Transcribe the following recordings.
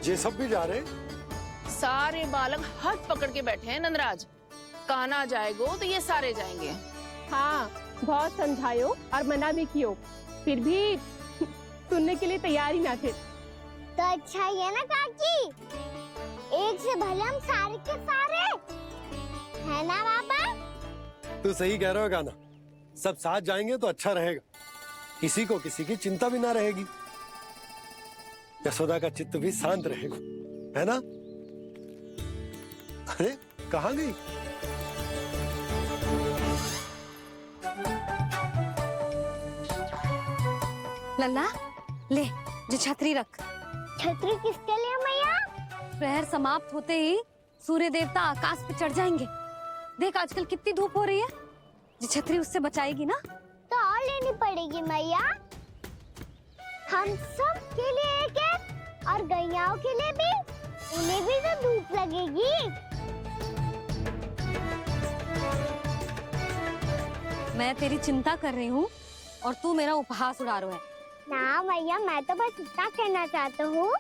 ये सब भी जा रहे? सारे बालक हाथ पकड़ के बैठे हैं नंदराज। कान्हा जाएगो तो ये सारे जाएंगे। हाँ, बहुत समझायो और मना भी कियो, फिर भी सुनने के लिए तैयार ही ना थे। तो अच्छा ही है ना काकी, एक से भले हम सारे के सारे है ना बाबा। तू सही कह रहा हो कान्हा, सब साथ जाएंगे तो अच्छा रहेगा, किसी को किसी की चिंता भी ना रहेगी, यशोदा का चित्त भी शांत रहेगा, है ना? अरे कहाँ गई? लल्ला ले, जो छतरी रख। छतरी किसके लिए मैया? प्रहर समाप्त होते ही सूर्य देवता आकाश पे चढ़ जाएंगे। देख आजकल कितनी धूप हो रही है, जो छतरी उससे बचाएगी ना। तो और लेनी पड़ेगी मैया, हम सब के लिए एक एक, और गैयाओं के लिए भी, उन्हें भी तो धूप लगेगी। मैं तेरी चिंता कर रही हूँ और तू मेरा उपहास उड़ा रहा है। ना मैया, मैं तो बस इतना कहना चाहता हूँ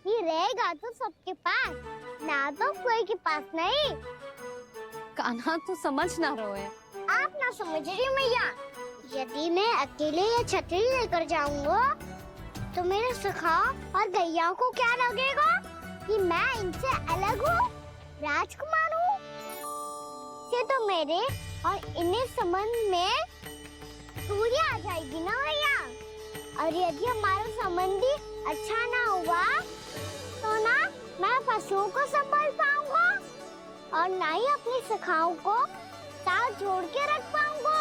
कि रहेगा तो सबके पास, ना तो कोई के पास नहीं। कान्हा तू समझ ना रहो है। आप ना समझ रही मैया, यदि मैं अकेले ये छतरी लेकर जाऊंगा तो मेरे सखा और गैयाओं को क्या लगेगा कि मैं इनसे अलग हूँ, राजकुमार हूँ। ये तो मेरे और इन्हें संबंध में दूरी आ जाएगी ना भैया। और यदि हमारा संबंध ही अच्छा ना हुआ तो ना मैं पशुओं को संभाल पाऊंगा और ना ही अपनी सखाओं को साथ जोड़ के रख पाऊंगा।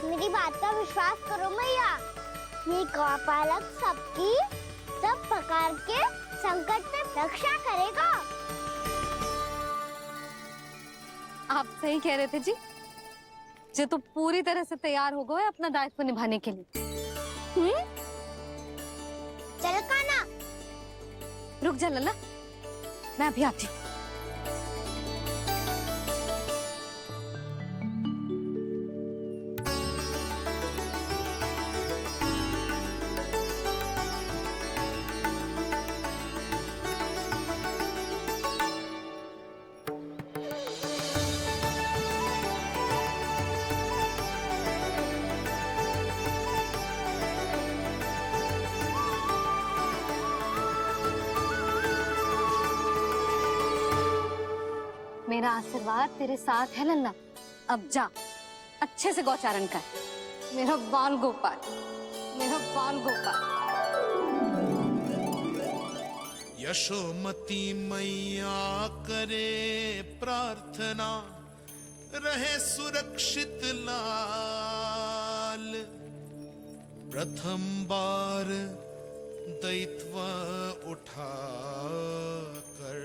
मेरी बात का विश्वास करो मैया, ये गौपालक सबकी सब प्रकार के संकट से रक्षा करेगा। आप सही कह रहे थे जी, जो तो पूरी तरह से तैयार हो गए अपना दायित्व निभाने के लिए। चल कान्हा। रुक जा लल्ला, मैं अभी आती हूँ। मेरा आशीर्वाद तेरे साथ है लल्ला। अब जा, अच्छे से गौचारण कर। मेरा बाल गोपाल, मेरा बाल गोपाल। यशोमती मैया करे प्रार्थना, रहे सुरक्षित लाल। प्रथम बार दैत्व उठा कर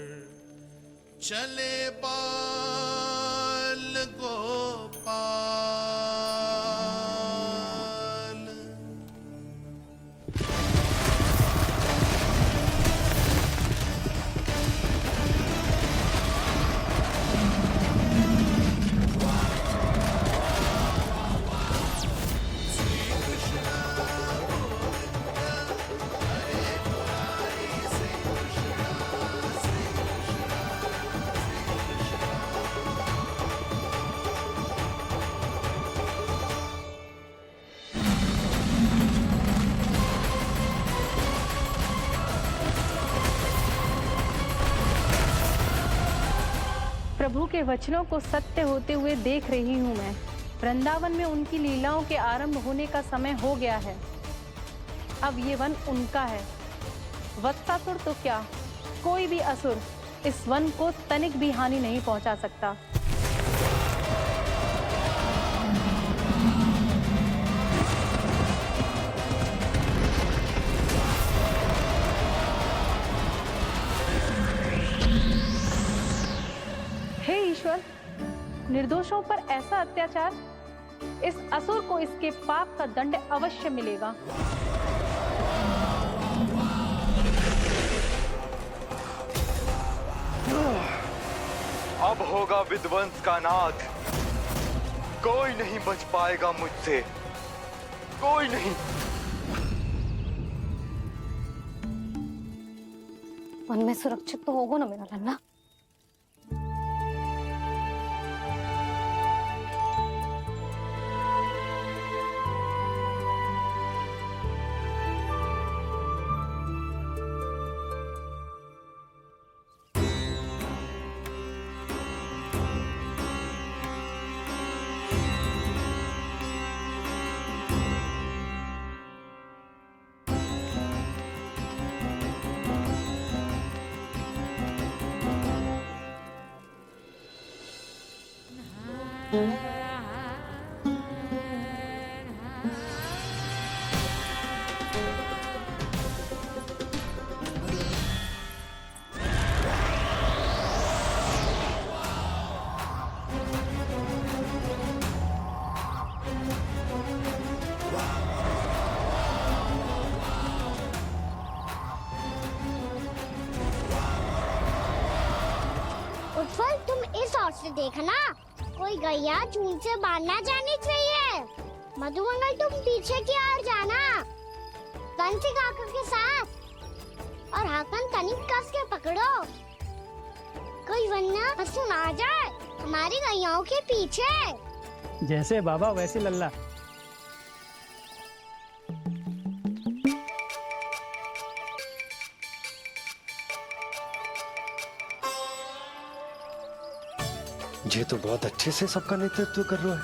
चले बाल गोपाल। प्रभु के वचनों को सत्य होते हुए देख रही हूँ मैं। वृंदावन में उनकी लीलाओं के आरंभ होने का समय हो गया है। अब ये वन उनका है। वत्सासुर तो क्या, कोई भी असुर इस वन को तनिक भी हानि नहीं पहुंचा सकता। हे ईश्वर, निर्दोषों पर ऐसा अत्याचार, इस असुर को इसके पाप का दंड अवश्य मिलेगा। अब होगा विध्वंस का नाद, कोई नहीं बच पाएगा मुझसे, कोई नहीं। वन में सुरक्षित तो होगा ना मेरा लल्ला? उत्पल, तुम इस ओर से देखना, कोई गैया चून से बाहर ना जानी चाहिए। मधुमंगल, तुम पीछे की ओर जाना, बंसी काका के साथ, और हाकन तनिक कस के पकड़ो, कोई वरना पशु ना जाए हमारी गैयाओं के पीछे। जैसे बाबा वैसे लल्ला। ये तो बहुत अच्छे से सबका नेतृत्व कर रहा है।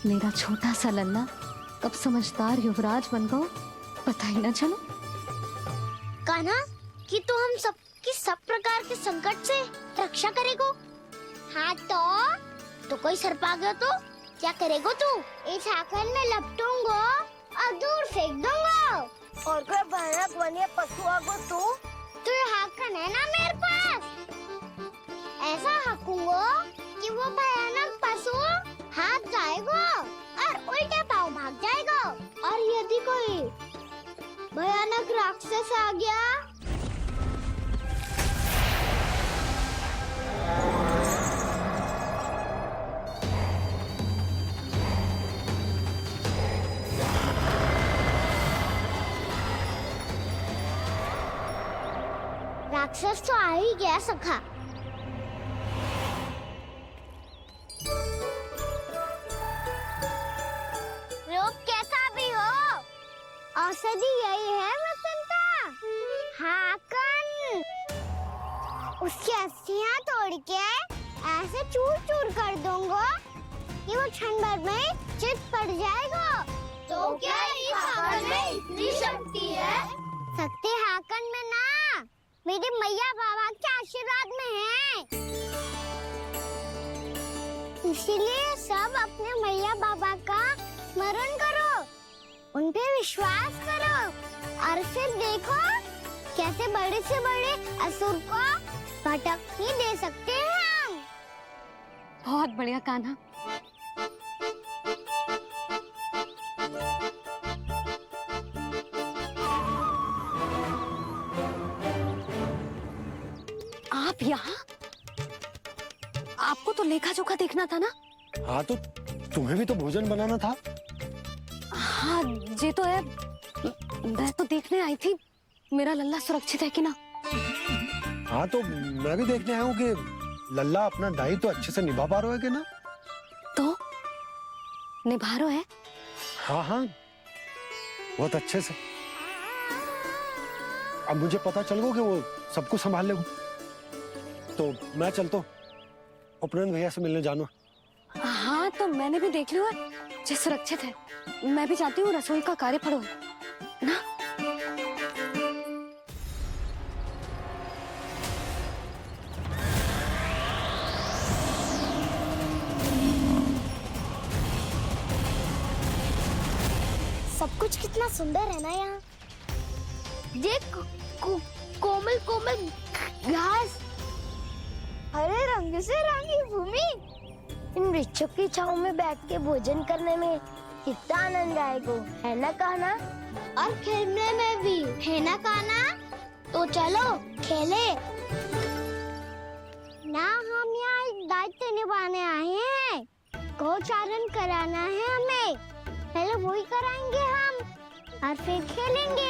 मेरा छोटा सा लल्ला कब समझदार युवराज बन गो पता ही ना चलो। कान्हा, कि तू हम सब प्रकार के संकट से रक्षा करेगो। हाँ तो कोई सर्प आ गया तो क्या करेगो तू? इस हाकन में लपटूंगो और दूर फेंक दूंगा। और कोई भयानक वन्य पशु आगो तो ये हाकन है ना मेरे पास, ऐसा हाकूंगो कि वो भयानक पशु हाथ जाएगा और उल्टे पाँव भाग जाएगा। और यदि कोई भयानक राक्षस आ गया राक्षस तो आ ही गया सखा। रूप कैसा भी हो, औषधि यही है वसंता। हाकन उसकी अस्थियां तोड़ के ऐसे चूर चूर कर दूंगा कि वो क्षण भर में चित पड़ जाएगा। तो क्या इस हाकन में इतनी शक्ति है? शक्ति हाकन में ना, मेरे मैया बाबा के आशीर्वाद में है। इसीलिए सब अपने मैया बाबा का स्मरण करो, उन पे विश्वास करो और फिर देखो कैसे बड़े से बड़े असुर को भटक ही दे सकते हैं हम। बहुत बढ़िया कान्हा। आप यहाँ? आपको तो लेखा जोखा देखना था ना? हाँ तो तुम्हें भी तो भोजन बनाना था। हाँ ये तो है, मैं तो देखने आई थी मेरा लल्ला सुरक्षित है कि ना। हाँ तो मैं भी देखने आया हूँ कि लल्ला अपना दायित्व तो अच्छे से निभा पा रहा है कि ना। तो निभा रहा है? हाँ हाँ बहुत अच्छे से। अब मुझे पता चल गया कि वो सब कुछ संभाल लेगा, तो मैं चलता हूँ, उपनंद भैया से मिलने जाना। हाँ तो मैंने भी देख लिया जो सुरक्षित है। मैं भी चाहती हूँ रसोई का कार्य पड़ो ना। सब कुछ कितना सुंदर है ना यहाँ। देख कोमल कोमल घास, हरे रंग से रंगी भूमि, इन वृक्षों की छांव में बैठ के भोजन करने में कितना आनंद आएगा, है ना कान्हा? और खेलने में भी, है ना कान्हा? तो चलो खेले। ना हम यहाँ एक दायित्व निभाने आए हैं, गोचारण कराना है हमें। पहले वही कराएंगे हम और फिर खेलेंगे।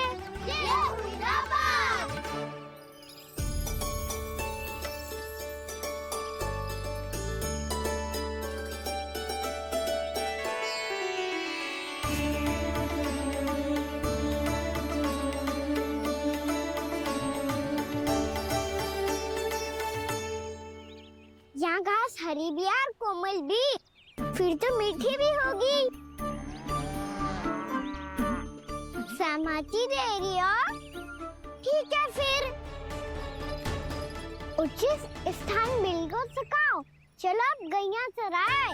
यहाँ घास हरी भी और कोमल भी, फिर तो मीठी भी होगी। सहमति दे रही हो? ठीक है फिर। उचित स्थान बिल्कुल सुखाओ। चलो अब गैया चराए।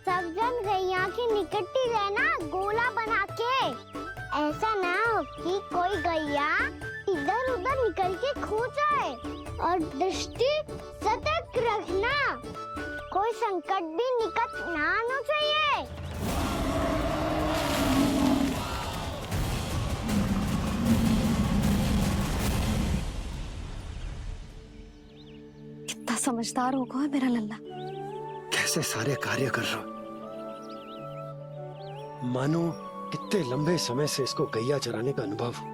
सब जन गैया की निकटती रहना, गोला बना के। ऐसा ना हो कि कोई गैया इधर उधर निकल के खो जाए। और दृष्टि सतर्क रखना, कोई संकट भी निकट ना आना चाहिए। कितना समझदार होगा मेरा लल्ला। कैसे सारे कार्य कर रहा, मानो कितने लंबे समय से इसको गैया चराने का अनुभव हो।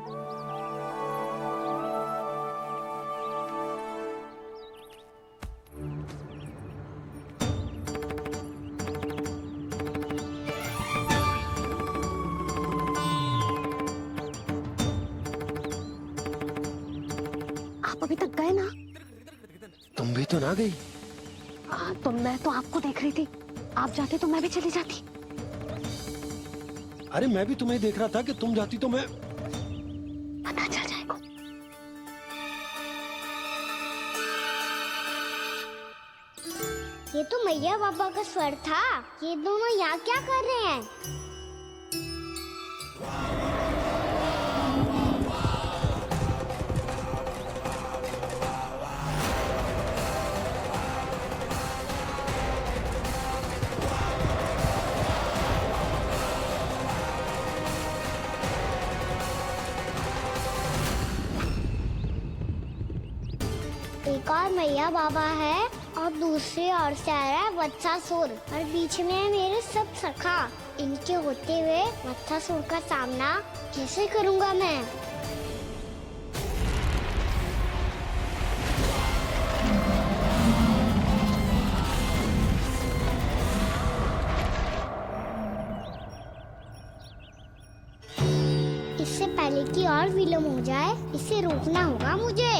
आप अभी तक गए ना? तुम भी तो ना गई। तो मैं तो आपको देख रही थी, आप जाते तो मैं भी चली जाती। अरे मैं भी तुम्हें देख रहा था कि तुम जाती तो मैं। पता चल जाएगा। ये तो मैया बाबा का स्वर था। ये दोनों यहाँ क्या कर रहे हैं? एक और मैया बाबा है और दूसरी ओर से आ रहा है वत्सासुर और बीच में है मेरे सब सखा। इनके होते हुए वत्सासुर का सामना कैसे करूंगा मैं? इससे पहले कि और विलम्ब हो जाए, इसे रोकना होगा मुझे।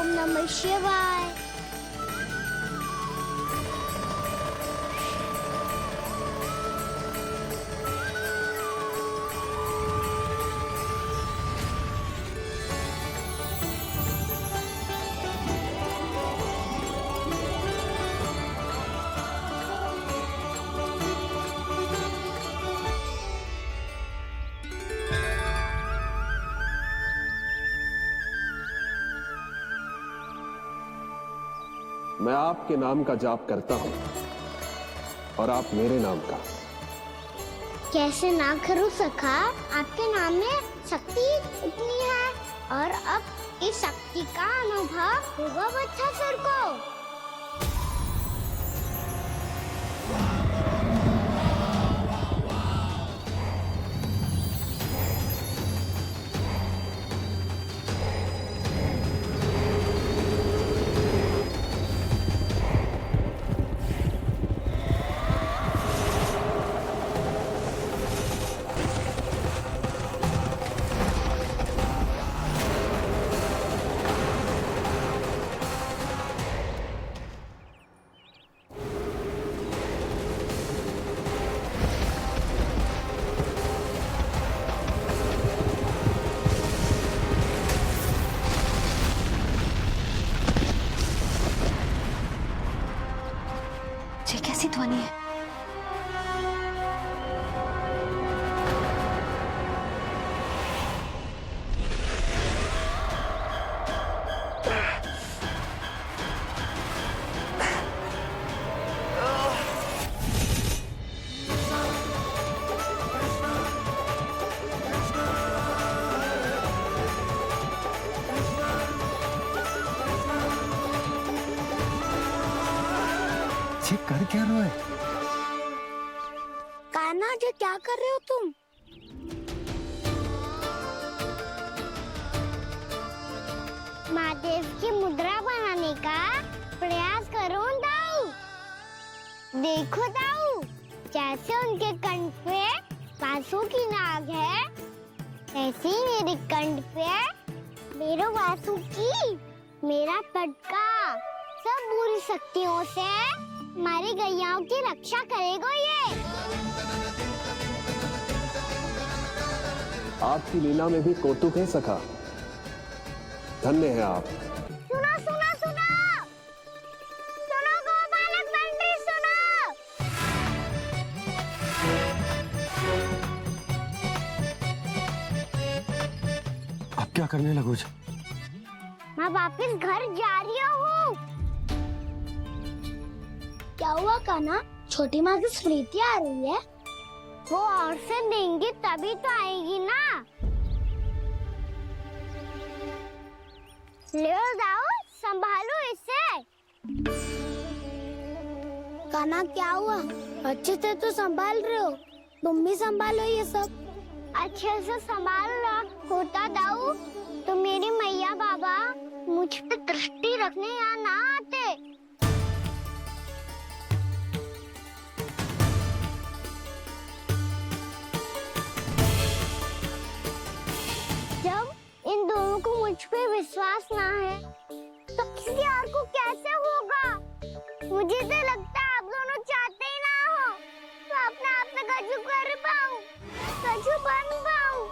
नमः शिवाय। मैं आपके नाम का जाप करता हूं और आप मेरे नाम का। कैसे ना करूं सखा, आपके नाम में शक्ति इतनी है और अब इस शक्ति का अनुभव होगा वत्सासुर को। कैसी ध्वनि है? ये कर क्या रहा है? कान्हा जी क्या कर रहे हो तुम? महादेव की मुद्रा बनाने का प्रयास करो दाऊ। देखो दाऊ, जैसे उनके कंठ पे बांसुरी की नाग है, ऐसे ही मेरे कंठ पे मेरो बांसुरी, मेरा पटका सब बुरी शक्तियों से हमारी गैयाओं की रक्षा करेगा ये। आपकी लीला में भी कौतुक है सखा। धन्य है आप। सुनो सुनो सुनो, सुनो गोपालक बंटी सुनो। अब क्या करने लगोगे? मैं वापस घर जा रही हूँ। क्या हुआ कान्हा? छोटी माँ की स्मृति आ रही है। वो और से देंगी तभी तो आएगी ना। ले जाओ, संभालो इसे। कान्हा क्या हुआ? अच्छे से तो संभाल रहे हो, तुम भी संभालो ये सब। अच्छे से संभाल रहा होता दाऊ तो मेरी मैया बाबा मुझ पे दृष्टि रखने यहाँ ना आते। जब इन दोनों को मुझ पे विश्वास ना है तो किसी और को कैसे होगा? मुझे तो लगता है आप दोनों चाहते ही ना हो तो अपने आप से गजू कर पाऊं, गजू बन पाऊं।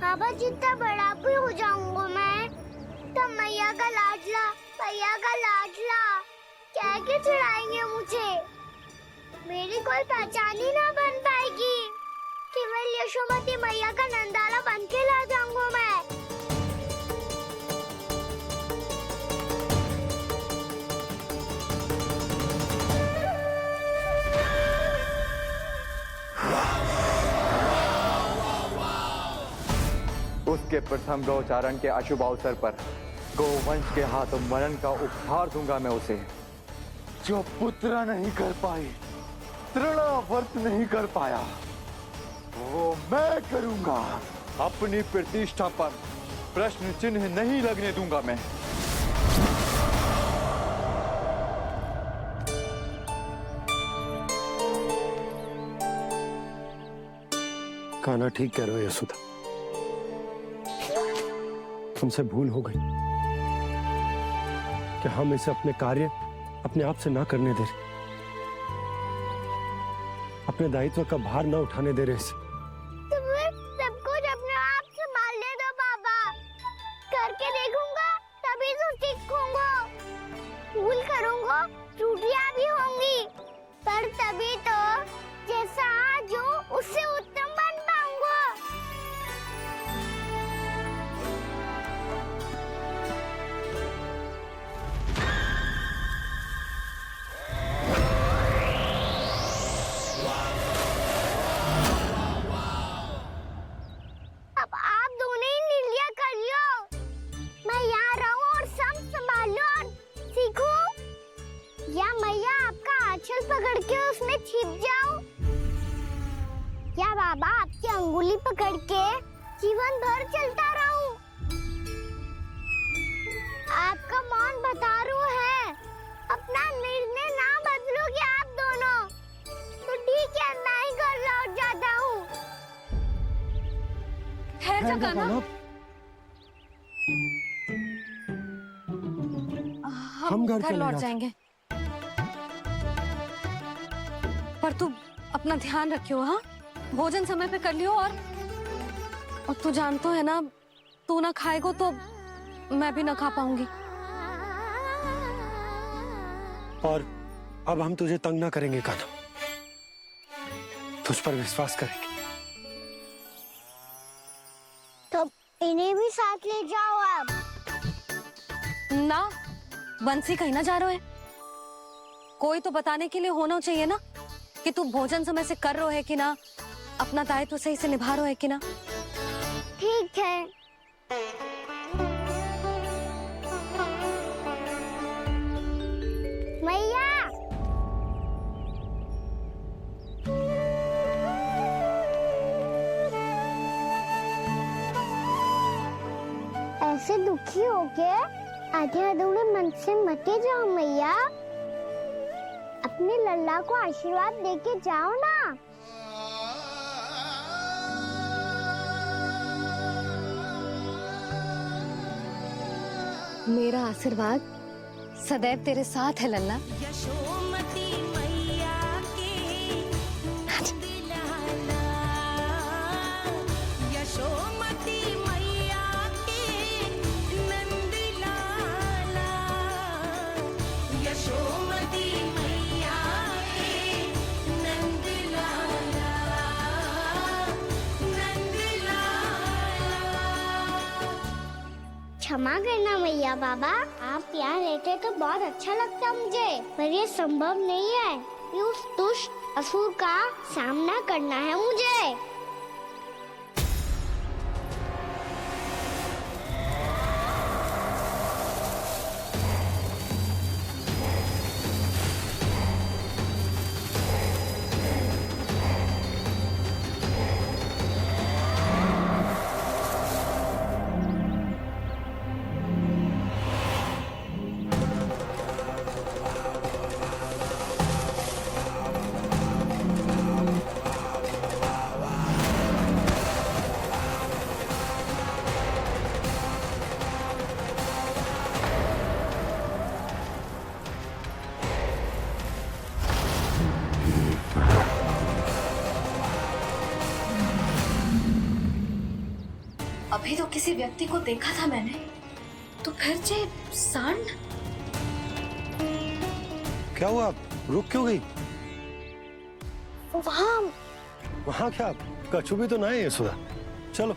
बाबा जितना बड़ा भी हो जाऊंगा मैं, तब मैया का लाडला, भैया का लाडला कह के चिढ़ाएंगे मुझे। मेरी कोई पहचान ही ना बन पाएगी। केवल यशोमती मैया का नंदाला बन के ला जाऊंगा मैं। उसके प्रथम गौचारण के अशुभ अवसर पर गोवंश के हाथों मरण का उपहार दूंगा मैं उसे। जो पुत्र नहीं कर पाई, तृणावर्त नहीं कर पाया, वो मैं करूंगा। अपनी प्रतिष्ठा पर प्रश्न चिन्ह नहीं लगने दूंगा मैं। कान्हा ठीक कह रहे हो यशोदा, हमसे भूल हो गई कि हम इसे अपने कार्य अपने आप से ना करने दे रहे, अपने दायित्व का भार ना उठाने दे रहे इसे। सब कुछ अपने आप संभालने दो बाबा, करके देखूंगा तभी तो सीखूंगा। भूल करूंगा, त्रुटियां भी होंगी, पर तभी तो जैसा आज हूं उससे उत्तम बन पाऊंगा। अब आप दोनों ही निर्णय कर लो। मैं यहाँ रहूं और सब संभालूं और सीखूं, या मैया आपका आंचल पकड़ के उसमें छिप जाऊं, या बाबा आपकी अंगुली पकड़ के जीवन भर चलता रहूं। आपका मौन बतारू है, अपना निर्णय ना बदलोगे आप दोनों तो ठीक है, मैं ही घर लौट जाता हूँ। ठहरो जा जाएगा कान्हा। कान्हा। हम घर घर चले लौट जाते। जाएंगे। पर तू अपना ध्यान रखियो, हाँ? भोजन समय पे कर लियो। और तू जानतो है ना, तू ना खाएगो तो मैं भी ना खा पाऊंगी। और अब हम तुझे तंग ना करेंगे कान्हा, तुझ पर विश्वास करेंगे। तो इन्हें भी साथ ले जाओ अब। ना, बंसी कहीं ना जा रहे है। कोई तो बताने के लिए होना चाहिए ना कि तू भोजन समय से कर रहे हो है कि ना, अपना दायित्व सही से निभा रहे है कि ना। ठीक है। मैया, ऐसे दुखी हो के आधे अधूरे मन से मत जाओ मैया। अपने लल्ला को आशीर्वाद देके जाओ ना। मेरा आशीर्वाद सदैव तेरे साथ है लल्ला। यशोमती मैया के नंद लाला, यशोमती मैया के नंद लाला, यशोमती मैया के नंद लाला, नंद लाला। क्षमा करना मैया बाबा, आप यहाँ रहते तो बहुत अच्छा लगता मुझे, पर ये संभव नहीं है। ये उस दुष्ट असुर का सामना करना है मुझे। अभी तो किसी व्यक्ति को देखा था मैंने, तो फिर जे सांड। क्या हुआ, रुक क्यों गई? वहाँ क्या कछु भी तो ना है यशोदा। चलो।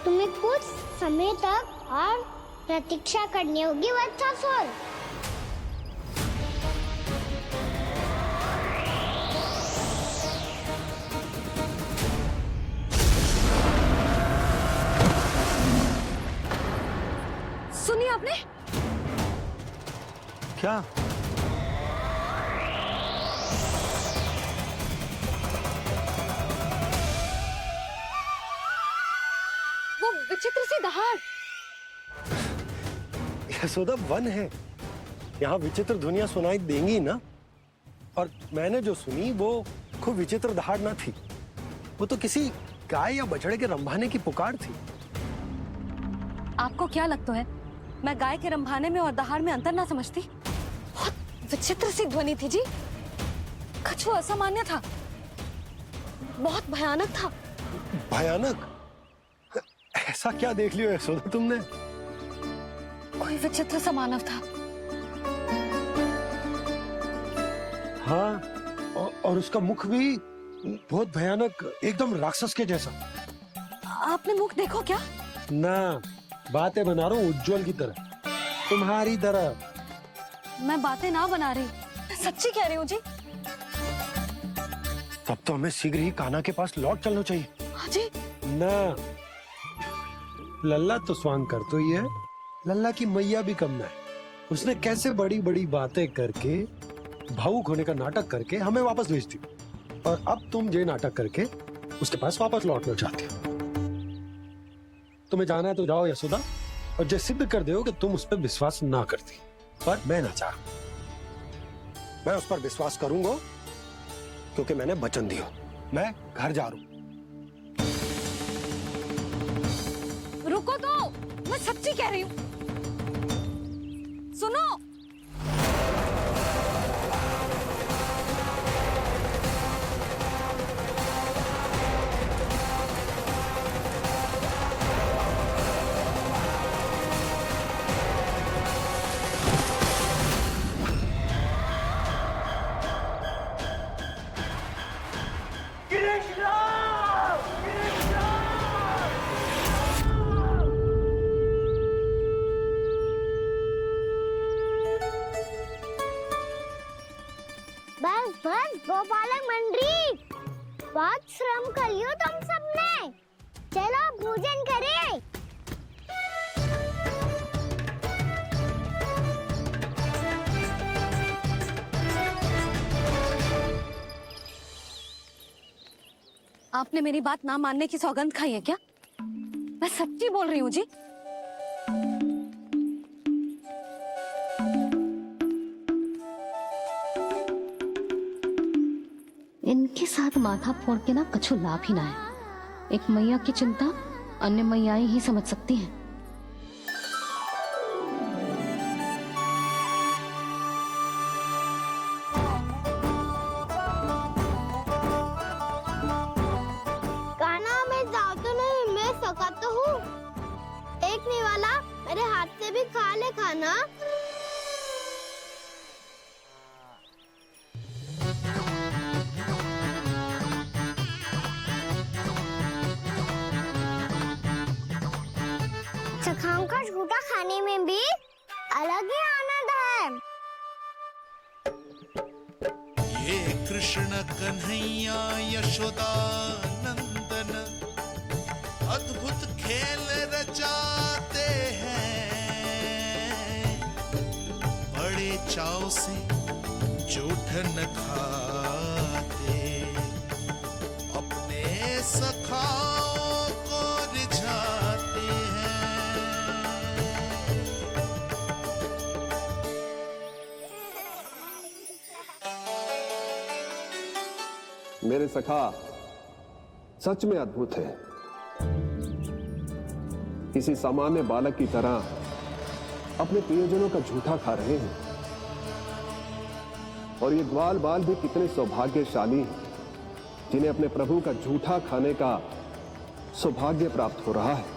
तुम्हें कुछ समय तक और प्रतीक्षा करनी होगी वत्सासुर। सुनिए आपने? क्या? वो विचित्र सी दहाड़। यशोदा वन है, यहाँ विचित्र ध्वनियां सुनाई देंगी ना। और मैंने जो सुनी वो खूब विचित्र दहाड़ ना थी, वो तो किसी गाय या बछड़े के रंभाने की पुकार थी। आपको क्या लगता है मैं गाय के रंभाने में और दहाड़ में अंतर ना समझती? बहुत विचित्र सी ध्वनि थी जी। कछु असामान्य था, बहुत भयानक था। भयानक? ऐसा क्या देख लियो यशोदा तुमने? कोई विचित्र सा मानव था। हाँ, और उसका मुख भी बहुत भयानक, एकदम राक्षस के जैसा। आपने मुख देखो क्या? ना, बातें बना रहा हूँ उज्जवल की तरह, तुम्हारी तरह। मैं बातें ना बना रही, सच्ची कह रही हूँ जी। तब तो हमें शीघ्र ही कान्हा के पास लौट चलना चाहिए। हाँ जी। ना, लल्ला तो स्वांग कर तो ही है, लल्ला की मैया भी कम ना है। उसने कैसे बड़ी बड़ी बातें करके, भावुक होने का नाटक करके हमें वापस भेज दी, और अब तुम ये नाटक करके उसके पास वापस लौटना चाहती हो। तुम्हें जाना है तो जाओ यशोदा, और जो सिद्ध कर दो कि तुम उस पर विश्वास ना करती। पर मैं ना चाह, मैं उस पर विश्वास करूंगा क्योंकि मैंने वचन दिया। मैं घर जा रहा हूं। रुको तो, मैं सच्ची कह रही हूँ। सुनो, बस बस गोपालक मंडली, बहुत श्रम कर लियो तुम सबने। चलो भोजन करें। आपने मेरी बात ना मानने की सौगंध खाई है क्या? मैं सच्ची बोल रही हूँ जी। इनके साथ माथा फोड़ के ना कछु लाभ ही ना है। एक मैया की चिंता अन्य मैयाएं ही समझ सकती हैं। कान्हा, मैं जाता नहीं, मैं सका तो हूँ। एक नहीं वाला मेरे हाथ से भी खा ले खाना। सखाओं का झूठा खाने में भी अलग ही आनंद है। ये कृष्ण कन्हैया यशोदा नंदन अद्भुत खेल रचाते हैं, बड़े चाव से जूठन खाते, अपने सखाओं को रिझाते हैं। मेरे सखा सच में अद्भुत है। किसी सामान्य बालक की तरह अपने प्रियजनों का झूठा खा रहे हैं, और ये ग्वाल बाल भी कितने सौभाग्यशाली हैं जिन्हें अपने प्रभु का झूठा खाने का सौभाग्य प्राप्त हो रहा है।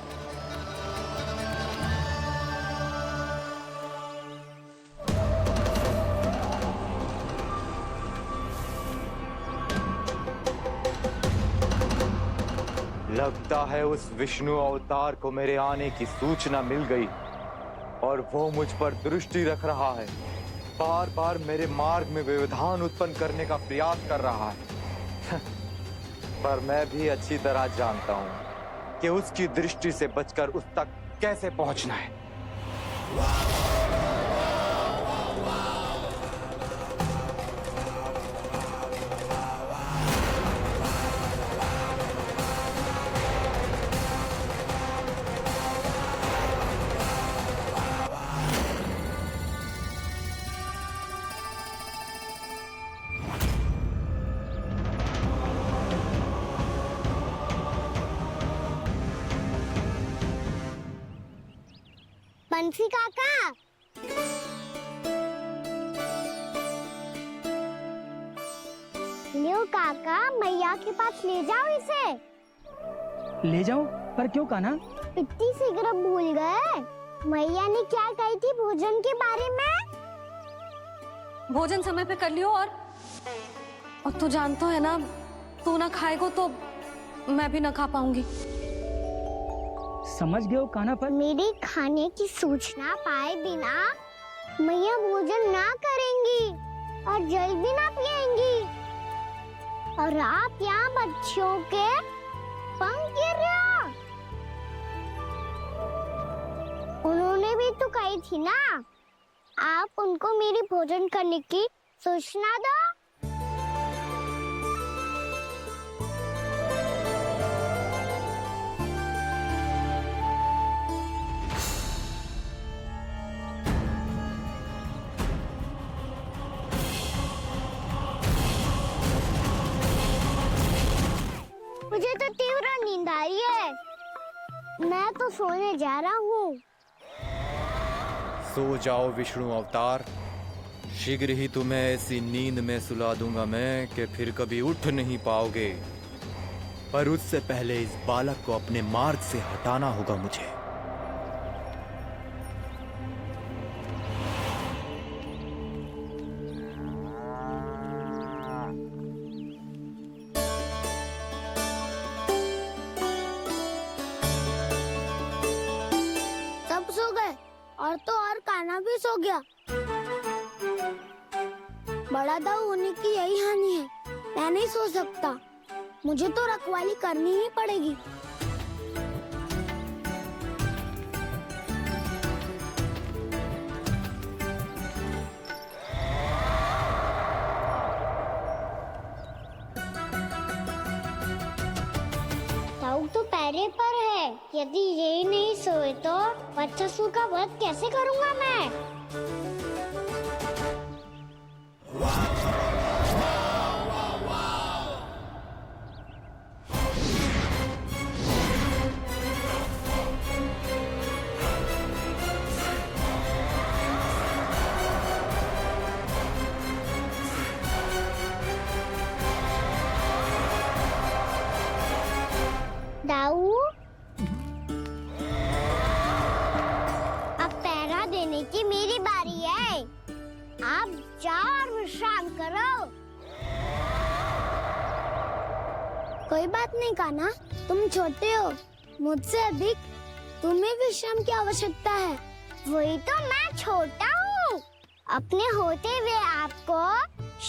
लगता है उस विष्णु अवतार को मेरे आने की सूचना मिल गई और वो मुझ पर दृष्टि रख रहा है। बार बार मेरे मार्ग में व्यवधान उत्पन्न करने का प्रयास कर रहा है। पर मैं भी अच्छी तरह जानता हूं कि उसकी दृष्टि से बचकर उस तक कैसे पहुंचना है। बंसी काका, लियो काका, मैया के पास ले जाओ इसे। ले जाओ? पर क्यों कान्हा? इतनी शीघ्र भूल गए? मैया ने क्या कही थी भोजन के बारे में? भोजन समय पे कर लियो, और तू जानता है ना, तू ना खाएगा तो मैं भी ना खा पाऊंगी। समझ गए हो कान्हा? पर मेरे खाने की सूचना पाए बिना मैया भोजन ना करेंगी और जल भी ना पिएंगी, और आप यहाँ बच्चों के पंख गिर रहे हो। उन्होंने तुमने भी तो कही थी ना, आप उनको मेरी भोजन करने की सूचना दो। मुझे तो तीव्र नींद आ रही है, मैं तो सोने जा रहा हूँ। सो जाओ विष्णु अवतार, शीघ्र ही तुम्हें ऐसी नींद में सुला दूंगा मैं कि फिर कभी उठ नहीं पाओगे। पर उससे पहले इस बालक को अपने मार्ग से हटाना होगा मुझे। सब सो गए और तो और कान्हा भी सो गया। बड़ा दाऊ होने की यही हानि है, मैं नहीं सो सकता, मुझे तो रखवाली करनी ही पड़ेगी। दाऊ तो पैरे पर है, यदि यही नहीं सोए तो वत्सासुर का वध कैसे करूंगा मैं? दाऊ, अब पहरा देने की मेरी बारी है। आप जाओ और विश्राम करो। कोई बात नहीं कान्हा, तुम छोटे हो, मुझसे अधिक तुम्हें विश्राम की आवश्यकता है। वही तो, मैं छोटा हूँ, अपने होते हुए आपको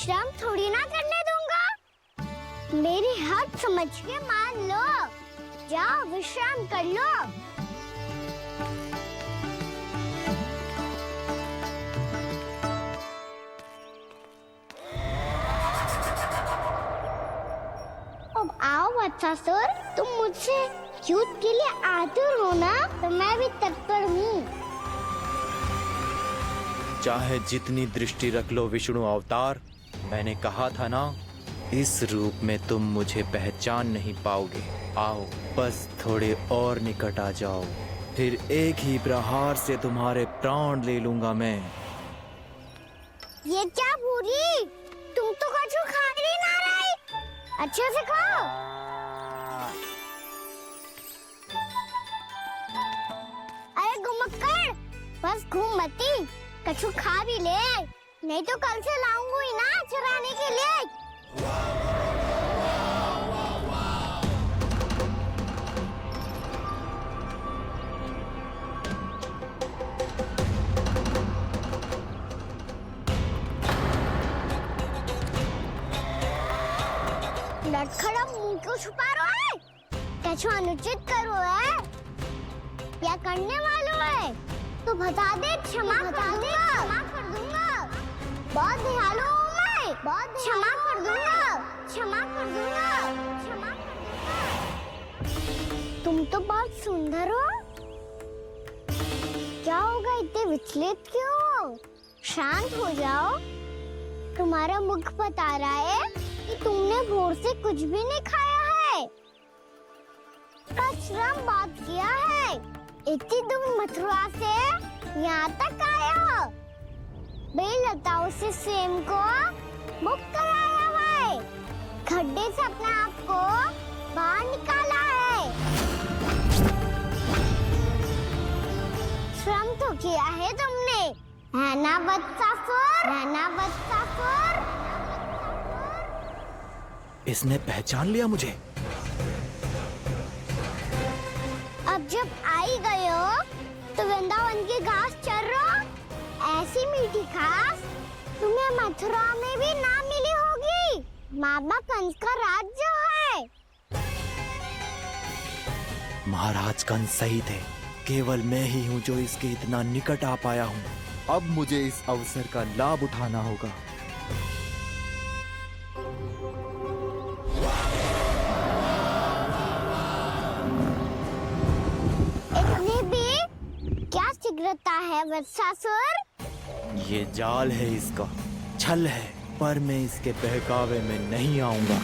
श्रम थोड़ी ना करने दूंगा। मेरी हद समझ के मान लो, जाओ विश्राम कर लो। अब आओ वत्सासुर, तुम मुझसे युद्ध के लिए आतुर हो ना, तो मैं भी तत्पर हूँ। चाहे जितनी दृष्टि रख लो विष्णु अवतार, मैंने कहा था ना, इस रूप में तुम मुझे पहचान नहीं पाओगे। आओ, बस थोड़े और निकट आ जाओ, फिर एक ही प्रहार से तुम्हारे प्राण ले लूंगा मैं। ये क्या भूरी, तुम तो कछु खा ही ना रही, अच्छे से खाओ। अरे घुमक्कड़, बस घूम मती, कछु खा भी ले, नहीं तो कल से लाऊंगा ही ना चुराने के लिए। लटखड़ा मुंह क्यों छुपा रहा है? कछु अनुचित करो है या करने वालों है तो बता दे, क्षमा कर दूंगा। बहुत दयालु हूँ मैं, बहुत क्षमा कर दूंगा। तुम तो बहुत सुंदर हो, क्या होगा, इतने विचलित क्यों हो? शांत हो जाओ, तुम्हारा मुख बता रहा है कि तुमने भोर से कुछ भी नहीं खाया है, श्रम बात किया है, इतनी दूर मथुरा से यहाँ तक आए हो, बेलताओं से स्वयं को मुक्त कराया हुआ है, खड्डे से अपने आप को बाहर निकाला है, श्रम तो किया है तुमने, है ना वत्सासुर? इसने पहचान लिया मुझे। अब जब आ ही गए हो तो वृंदावन की घास चर रहो, ऐसी मीठी घास तुम्हें मथुरा में भी ना मिली होगी। मामा कंस का राज जो है। महाराज कंस सही थे, केवल मैं ही हूं जो इसके इतना निकट आ पाया हूं। अब मुझे इस अवसर का लाभ उठाना होगा। इतनी भी क्या शीघ्रता है वत्सासुर? ये जाल है इसका, छल है, पर मैं इसके बहकावे में नहीं आऊंगा।